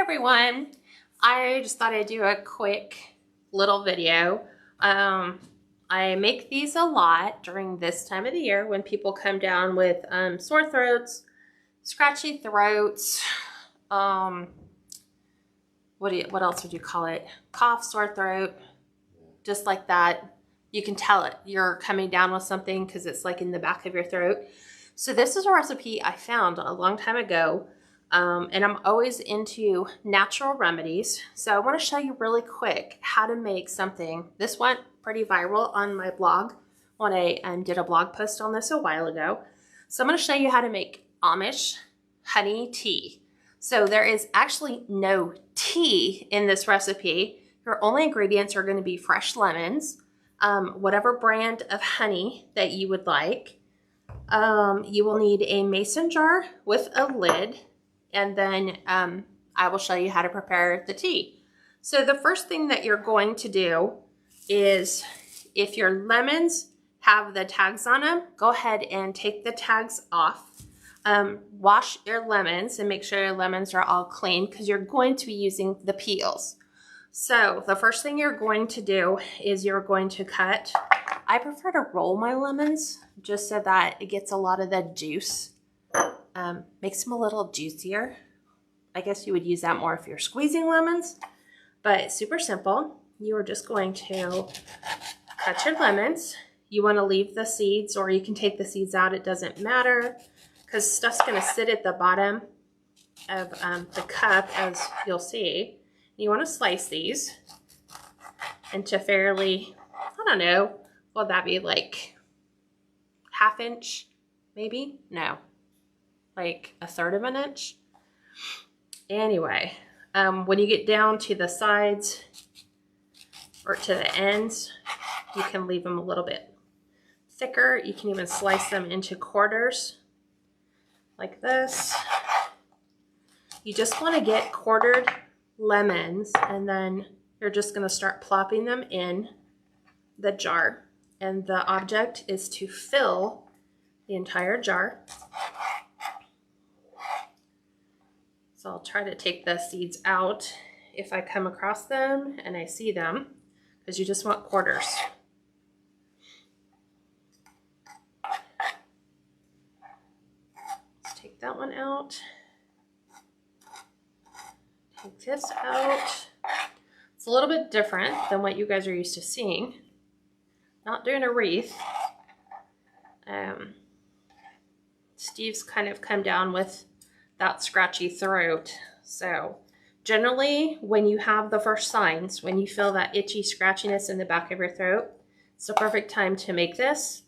everyone. I just thought I'd do a quick little video. I make these a lot during this time of the year when people come down with sore throats, scratchy throats, what else would you call it? Cough, sore throat, just like that. You can tell it you're coming down with something because it's like in the back of your throat. So this is a recipe I found a long time ago. And I'm always into natural remedies. So I want to show you really quick how to make something. This went pretty viral on my blog when I did a blog post on this a while ago. So I'm going to show you how to make Amish honey tea. So there is actually no tea in this recipe. Your only ingredients are going to be fresh lemons, whatever brand of honey that you would like. You will need a mason jar with a lid. And then I will show you how to prepare the tea. So the first thing that you're going to do is, if your lemons have the tags on them, go ahead and take the tags off. Wash your lemons and make sure your lemons are all clean because you're going to be using the peels. So the first thing you're going to do is you're going to cut. I prefer to roll my lemons just so that it gets a lot of the juice. Makes them a little juicier. I guess you would use that more if you're squeezing lemons, but it's super simple. You are just going to cut your lemons. You want to leave the seeds, or you can take the seeds out. It doesn't matter because stuff's going to sit at the bottom of the cup, as you'll see. You want to slice these into fairly, I don't know, will that be like ½ inch, maybe? No. Like 1/3 of an inch. Anyway, when you get down to the sides or to the ends, you can leave them a little bit thicker. You can even slice them into quarters like this. You just want to get quartered lemons, and then you're just going to start plopping them in the jar. And the object is to fill the entire jar. So I'll try to take the seeds out if I come across them and I see them, because you just want quarters. Let's take that one out. Take this out. It's a little bit different than what you guys are used to seeing. Not doing a wreath. Steve's kind of come down with that scratchy throat. So generally, when you have the first signs, when you feel that itchy scratchiness in the back of your throat, it's the perfect time to make this.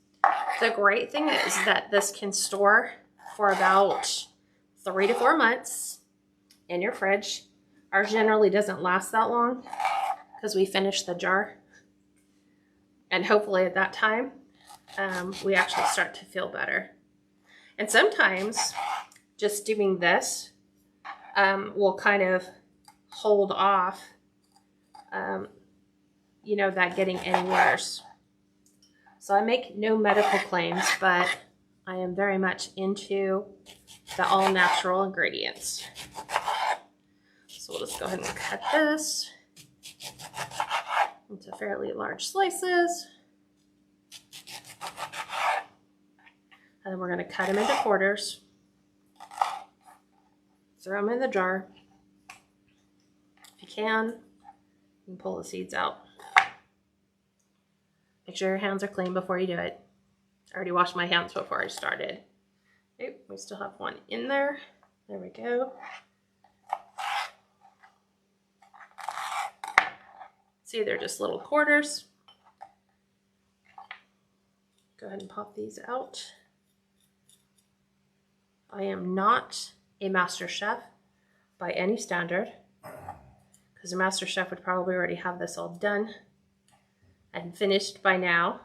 The great thing is that this can store for about 3 to 4 months in your fridge. Ours generally doesn't last that long because we finish the jar. And hopefully at that time, we actually start to feel better. And sometimes just doing this will kind of hold off, you know, that getting any worse. So I make no medical claims, but I am very much into the all-natural ingredients. So we'll just go ahead and cut this into fairly large slices. And then we're going to cut them into quarters. Throw them in the jar. If you can pull the seeds out. Make sure your hands are clean before you do it. I already washed my hands before I started. Okay, we still have one in there. There we go. See, they're just little quarters. Go ahead and pop these out. I am not a master chef by any standard, because a master chef would probably already have this all done and finished by now.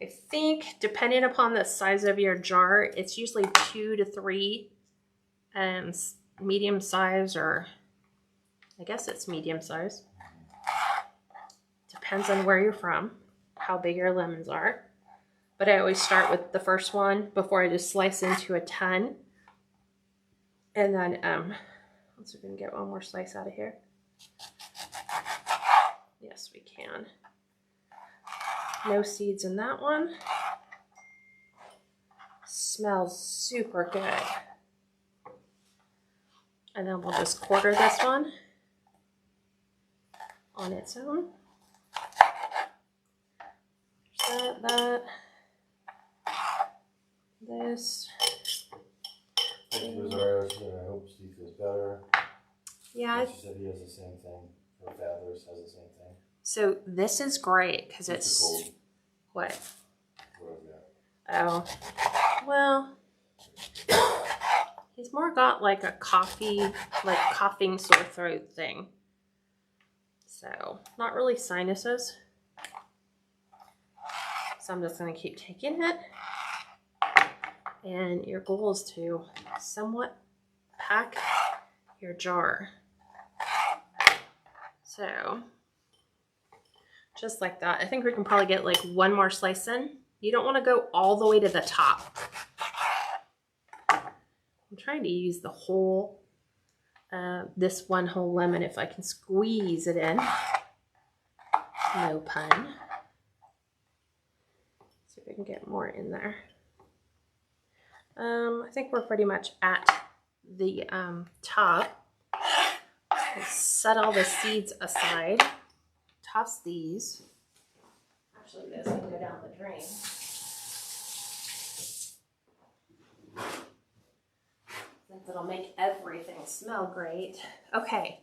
I think depending upon the size of your jar, it's usually 2 to 3 medium size, or I guess it's medium size. Depends on where you're from, how big your lemons are. but I always start with the first one before I just slice into a ton. And then, let's see if we can get one more slice out of here. Yes, we can. No seeds in that one. Smells super good. And then we'll just quarter this one on its own. That. This. Thank you, Rosario. I hope Steve feels better. Yeah. She said he has the same thing. Her father has the same thing. So this is great because it's cold. What? What is that? Oh, well, he's more got like a coughing sore throat thing. So not really sinuses. So I'm just gonna keep taking it. And your goal is to somewhat pack your jar. So just like that. I think we can probably get like one more slice in. You don't want to go all the way to the top. I'm trying to use the whole, this one whole lemon if I can squeeze it in. No pun. See if we can get more in there. I think we're pretty much at the top. We'll set all the seeds aside. Toss these. Actually, this can go down the drain. Since it'll make everything smell great. Okay,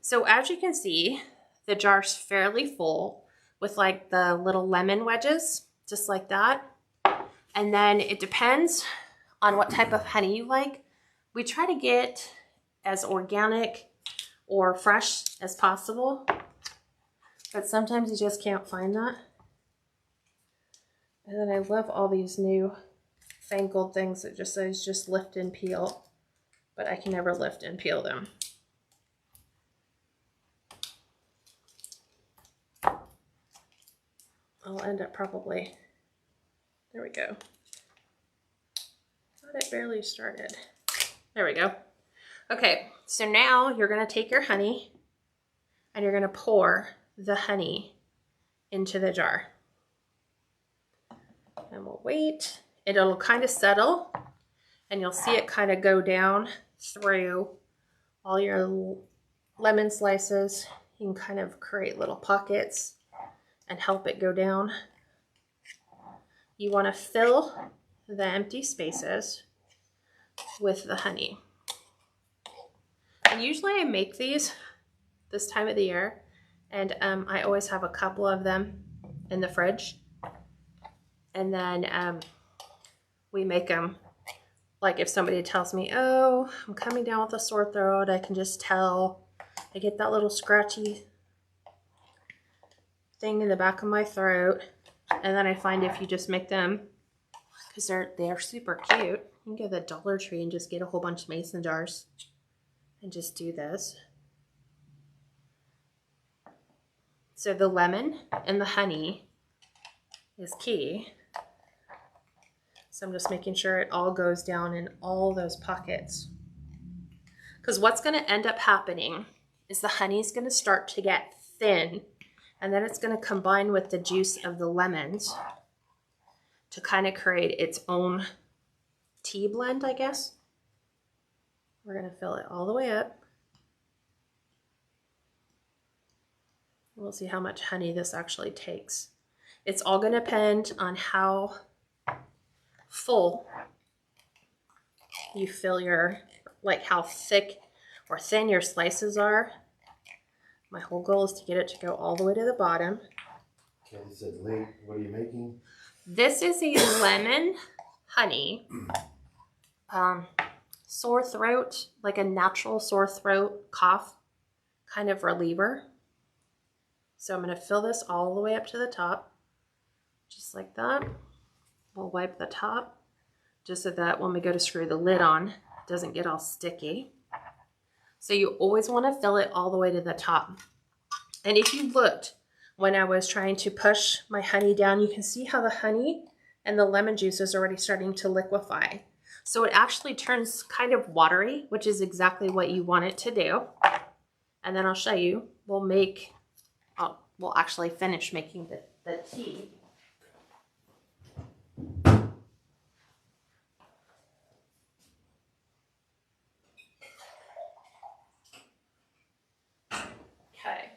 so as you can see, the jar's fairly full with like the little lemon wedges, just like that. And then it depends on what type of honey you like. We try to get as organic or fresh as possible, but sometimes you just can't find that. And then I love all these new fangled things that just says just lift and peel, but I can never lift and peel them. I'll end up probably, there we go. Thought it barely started. There we go. Okay, so now you're gonna take your honey and you're gonna pour the honey into the jar. And we'll wait. It'll kind of settle and you'll see it kind of go down through all your lemon slices. You can kind of create little pockets and help it go down. You want to fill the empty spaces with the honey. And usually I make these this time of the year, and I always have a couple of them in the fridge. And then we make them, like if somebody tells me, oh, I'm coming down with a sore throat, I can just tell. I get that little scratchy thing in the back of my throat. And then I find if you just make them, because they're super cute, you can go to the Dollar Tree and just get a whole bunch of mason jars and just do this. So the lemon and the honey is key. So I'm just making sure it all goes down in all those pockets. Because what's going to end up happening is the honey's going to start to get thin, and then it's going to combine with the juice of the lemons to kind of create its own tea blend, I guess. We're going to fill it all the way up. We'll see how much honey this actually takes. It's all going to depend on how full you fill your, like how thick or thin your slices are. My whole goal is to get it to go all the way to the bottom. Kelly said, "Late, what are you making?" This is a lemon honey sore throat, like a natural sore throat cough kind of reliever. So I'm going to fill this all the way up to the top, just like that. We'll wipe the top just so that when we go to screw the lid on, it doesn't get all sticky. So you always want to fill it all the way to the top. And if you looked when I was trying to push my honey down, you can see how the honey and the lemon juice is already starting to liquefy. So it actually turns kind of watery, which is exactly what you want it to do. And then I'll show you. We'll actually finish making the tea. Okay,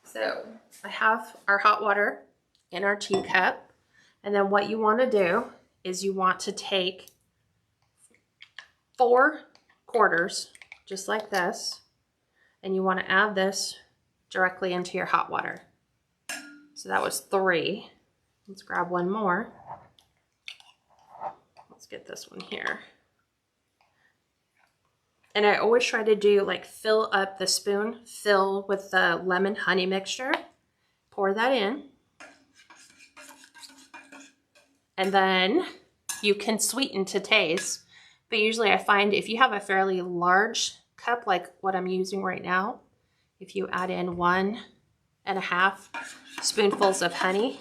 so I have our hot water in our teacup. And then what you want to do is you want to take 4 quarters, just like this, and you want to add this directly into your hot water. So that was 3. Let's grab one more. Let's get this one here. And I always try to do like fill up the spoon, fill with the lemon honey mixture, pour that in. And then you can sweeten to taste. But usually I find if you have a fairly large cup, like what I'm using right now, if you add in 1.5 spoonfuls of honey,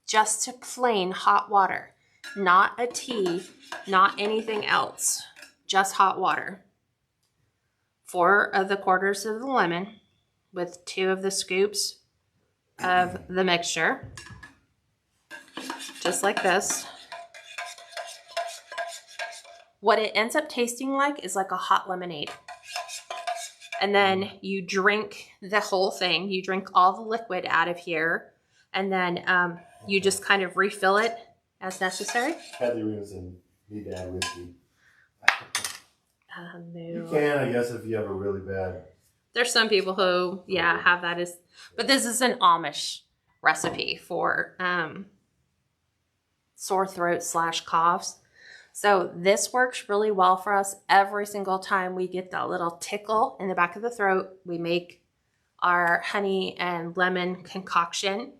just to plain hot water, not a tea, not anything else, just hot water. 4 of the quarters of the lemon with 2 of the scoops of the mixture, just like this. What it ends up tasting like is like a hot lemonade. And then you drink the whole thing. You drink all the liquid out of here. And then you just kind of refill it as necessary. Heather Williamson need to add whiskey. No. You can, I guess, if you have a really bad. There's some people who, yeah, have that as, but this is an Amish recipe for sore throat / coughs. So this works really well for us. Every single time we get that little tickle in the back of the throat, we make our honey and lemon concoction.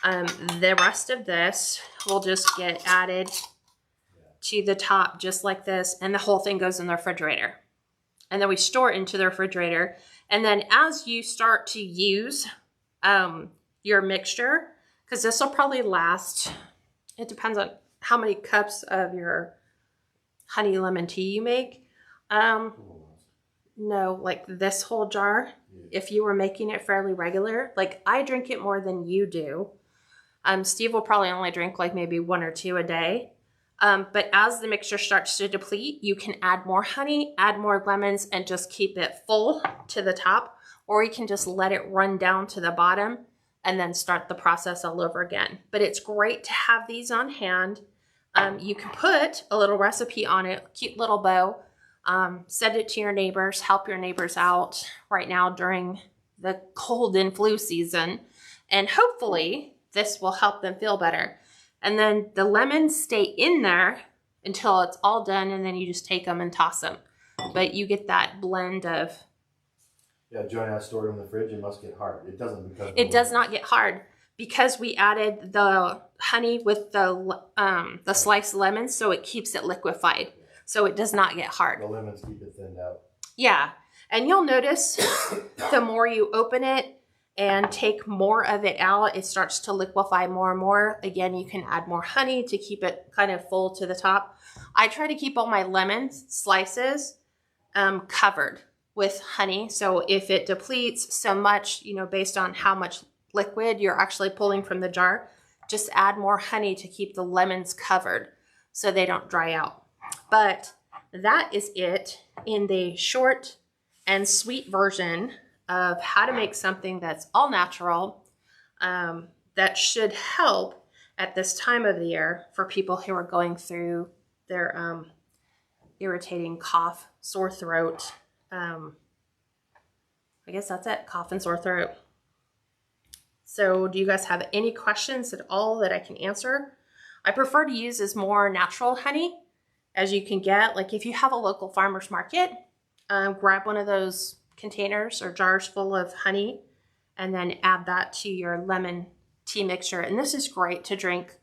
The rest of this will just get added to the top just like this, and the whole thing goes in the refrigerator. And then we store it into the refrigerator. And then as you start to use your mixture, because this will probably last, it depends on how many cups of your honey lemon tea you make. No, like this whole jar, if you were making it fairly regular, like I drink it more than you do. Steve will probably only drink like maybe 1 or 2 a day. But as the mixture starts to deplete, you can add more honey, add more lemons, and just keep it full to the top, or you can just let it run down to the bottom and then start the process all over again. But it's great to have these on hand. You can put a little recipe on it, cute little bow, send it to your neighbors, help your neighbors out right now during the cold and flu season, and hopefully this will help them feel better. And then the lemons stay in there until it's all done, and then you just take them and toss them. But you get that blend of... Yeah, Joanne, I stored them in the fridge. It must get hard. It doesn't because... It does not get hard because we added the honey with the sliced lemons, so it keeps it liquefied. So it does not get hard. The lemons keep it thinned out. Yeah. And you'll notice the more you open it and take more of it out, it starts to liquefy more and more. Again, you can add more honey to keep it kind of full to the top. I try to keep all my lemon slices covered with honey. So if it depletes so much, you know, based on how much liquid you're actually pulling from the jar, just add more honey to keep the lemons covered so they don't dry out. But that is it in the short and sweet version of how to make something that's all natural, that should help at this time of the year for people who are going through their irritating cough, sore throat. I guess that's it, cough and sore throat. So do you guys have any questions at all that I can answer? I prefer to use as more natural honey as you can get. Like if you have a local farmer's market, grab one of those containers or jars full of honey and then add that to your lemon tea mixture. And this is great to drink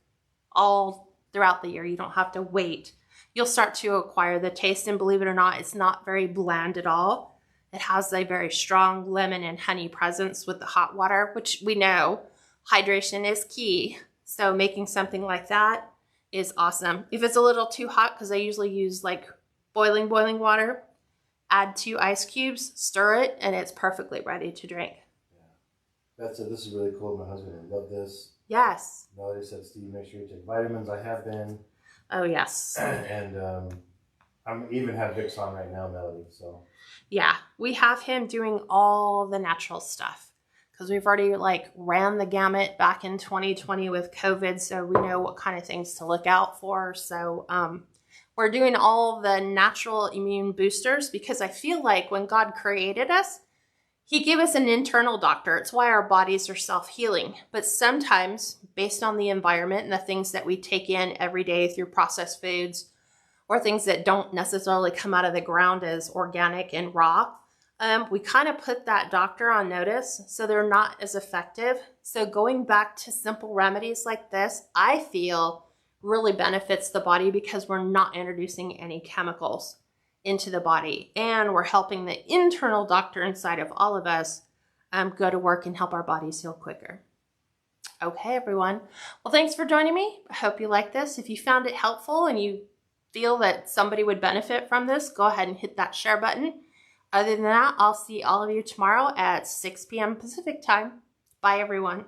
all throughout the year. You don't have to wait. You'll start to acquire the taste, and believe it or not, it's not very bland at all. It has a very strong lemon and honey presence with the hot water, which we know hydration is key. So making something like that is awesome. If it's a little too hot, because I usually use like boiling water, add 2 ice cubes, stir it, and it's perfectly ready to drink. Yeah. That's it. This is really cool. My husband would love this. Yes. Melody said, Steve, make sure you take vitamins. I have been. Oh, yes. And I'm even have Vicks on right now, Melody. So yeah, we have him doing all the natural stuff because we've already like ran the gamut back in 2020 with COVID. So we know what kind of things to look out for. So we're doing all the natural immune boosters because I feel like when God created us, he gave us an internal doctor. It's why our bodies are self-healing. But sometimes, based on the environment and the things that we take in every day through processed foods or things that don't necessarily come out of the ground as organic and raw, we kind of put that doctor on notice, so they're not as effective. So going back to simple remedies like this, I feel really benefits the body because we're not introducing any chemicals into the body, and we're helping the internal doctor inside of all of us go to work and help our bodies heal quicker. Okay, everyone. Well, thanks for joining me. I hope you like this. If you found it helpful and you feel that somebody would benefit from this, go ahead and hit that share button. Other than that, I'll see all of you tomorrow at 6 p.m. Pacific time. Bye, everyone.